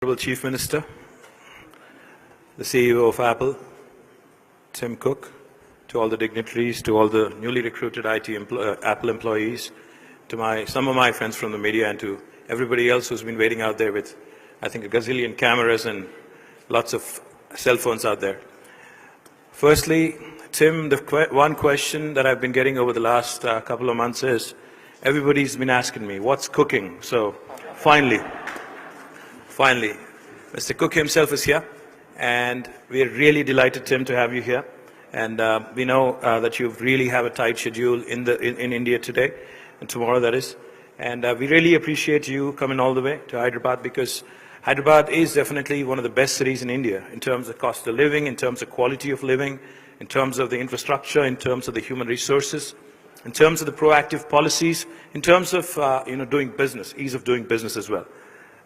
Honorable Chief Minister, the CEO of Apple, Tim Cook, to all the dignitaries, to all the newly recruited Apple employees, to some of my friends from the media, and to everybody else who's been waiting out there with, I think, a gazillion cameras and lots of cell phones out there. Firstly, Tim, the one question that I've been getting over the last couple of months is, everybody's been asking me, what's cooking? So finally, Mr. Cook himself is here, and we're really delighted, Tim, to have you here. And we know that you really have a tight schedule in India today and tomorrow, that is. And we really appreciate you coming all the way to Hyderabad, because Hyderabad is definitely one of the best cities in India in terms of cost of living, in terms of quality of living, in terms of the infrastructure, in terms of the human resources, in terms of the proactive policies, in terms of doing business, ease of doing business as well.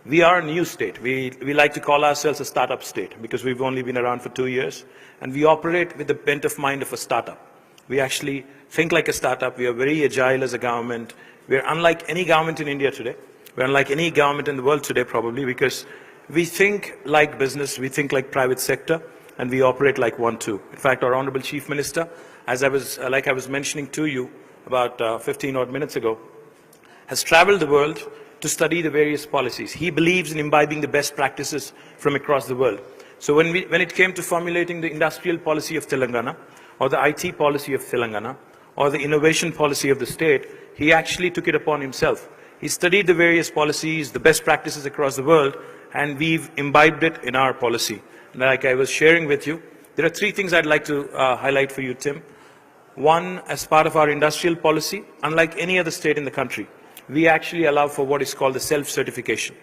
We are a new state. We like to call ourselves a startup state because we've only been around for 2 years, and we operate with the bent of mind of a startup. We actually think like a startup. We are very agile as a government. We are unlike any government in India today. We're unlike any government in the world today, probably, because we think like business, we think like private sector, and we operate like one too. In fact, our Honorable Chief Minister, as I was mentioning to you about 15 odd minutes ago, has traveled the world to study the various policies. He believes in imbibing the best practices from across the world. So when it came to formulating the industrial policy of Telangana, or the IT policy of Telangana, or the innovation policy of the state, he actually took it upon himself. He studied the various policies, the best practices across the world, and we've imbibed it in our policy. Like I was sharing with you, there are 3 things I'd like to highlight for you, Tim. One, as part of our industrial policy, unlike any other state in the country, we actually allow for what is called the self-certification.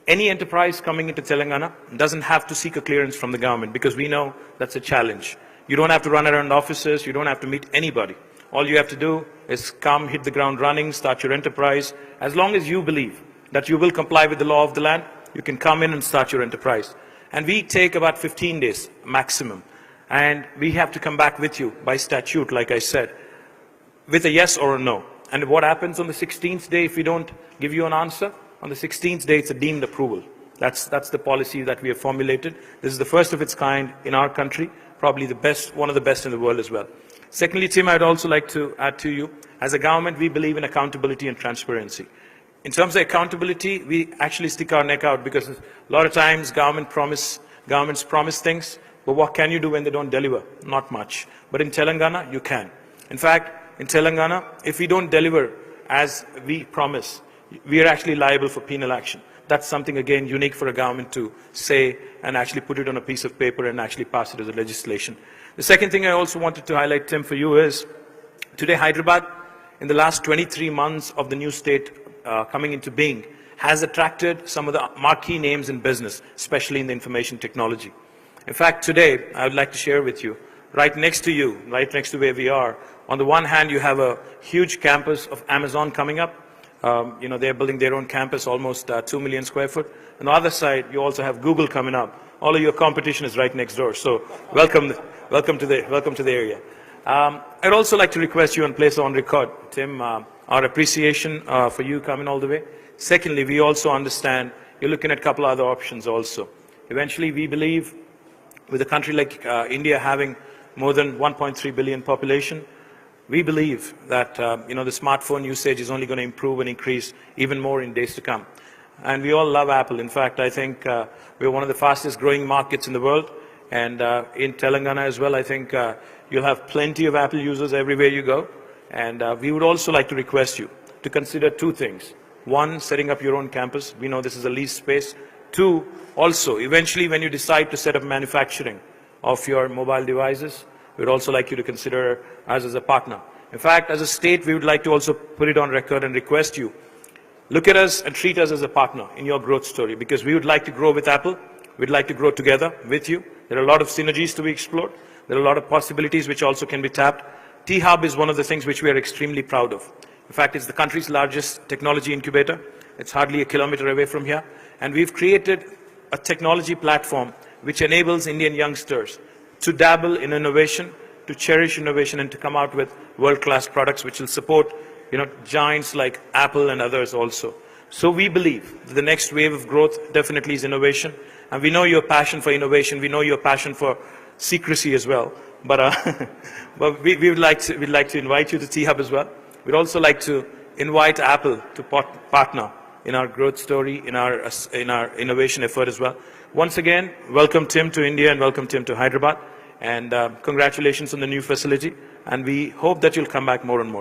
Any enterprise coming into Telangana doesn't have to seek a clearance from the government, because we know that's a challenge. You don't have to run around offices, you don't have to meet anybody. All you have to do is come, hit the ground running, start your enterprise. As long as you believe that you will comply with the law of the land, you can come in and start your enterprise. And we take about 15 days maximum. And we have to come back with you by statute, like I said, with a yes or a no. And what happens on the 16th day if we don't give you an answer? On the 16th day, it's a deemed approval. That's the policy that we have formulated. This is the first of its kind in our country, probably the best, one of the best in the world as well. Secondly, Tim, I'd also like to add to you, as a government, we believe in accountability and transparency. In terms of accountability, we actually stick our neck out, because a lot of times governments promise things, but what can you do when they don't deliver? Not much. But in Telangana, you can. In fact, in Telangana, if we don't deliver as we promise, we are actually liable for penal action. That's something, again, unique for a government to say and actually put it on a piece of paper and actually pass it as a legislation. The second thing I also wanted to highlight, Tim, for you is, today Hyderabad, in the last 23 months of the new state coming into being, has attracted some of the marquee names in business, especially in the information technology. In fact, today, I would like to share with you, right next to you, right next to where we are, on the one hand, you have a huge campus of Amazon coming up. They're building their own campus, almost 2 million square foot. On the other side, you also have Google coming up. All of your competition is right next door. So welcome to the area. I'd also like to request you and place on record, Tim, our appreciation for you coming all the way. Secondly, we also understand you're looking at a couple other options also. Eventually, we believe with a country like India having more than 1.3 billion population, we believe that the smartphone usage is only going to improve and increase even more in days to come. And we all love Apple. In fact, I think we're one of the fastest growing markets in the world. And in Telangana as well, I think you'll have plenty of Apple users everywhere you go. And we would also like to request you to consider 2 things. 1, setting up your own campus. We know this is a leased space. 2, also, eventually when you decide to set up manufacturing of your mobile devices, we'd also like you to consider us as a partner. In fact, as a state, we would like to also put it on record and request you, look at us and treat us as a partner in your growth story, because we would like to grow with Apple. We'd like to grow together with you. There are a lot of synergies to be explored. There are a lot of possibilities which also can be tapped. T-Hub is one of the things which we are extremely proud of. In fact, it's the country's largest technology incubator. It's hardly a kilometer away from here. And we've created a technology platform which enables Indian youngsters to dabble in innovation, to cherish innovation, and to come out with world-class products which will support giants like Apple and others also. So we believe that the next wave of growth definitely is innovation. And we know your passion for innovation. We know your passion for secrecy as well. But, but we'd like to invite you to T-Hub as well. We'd also like to invite Apple to partner in our growth story, in our innovation effort as well. Once again, welcome Tim to India and welcome Tim to Hyderabad. And congratulations on the new facility. And we hope that you'll come back more and more.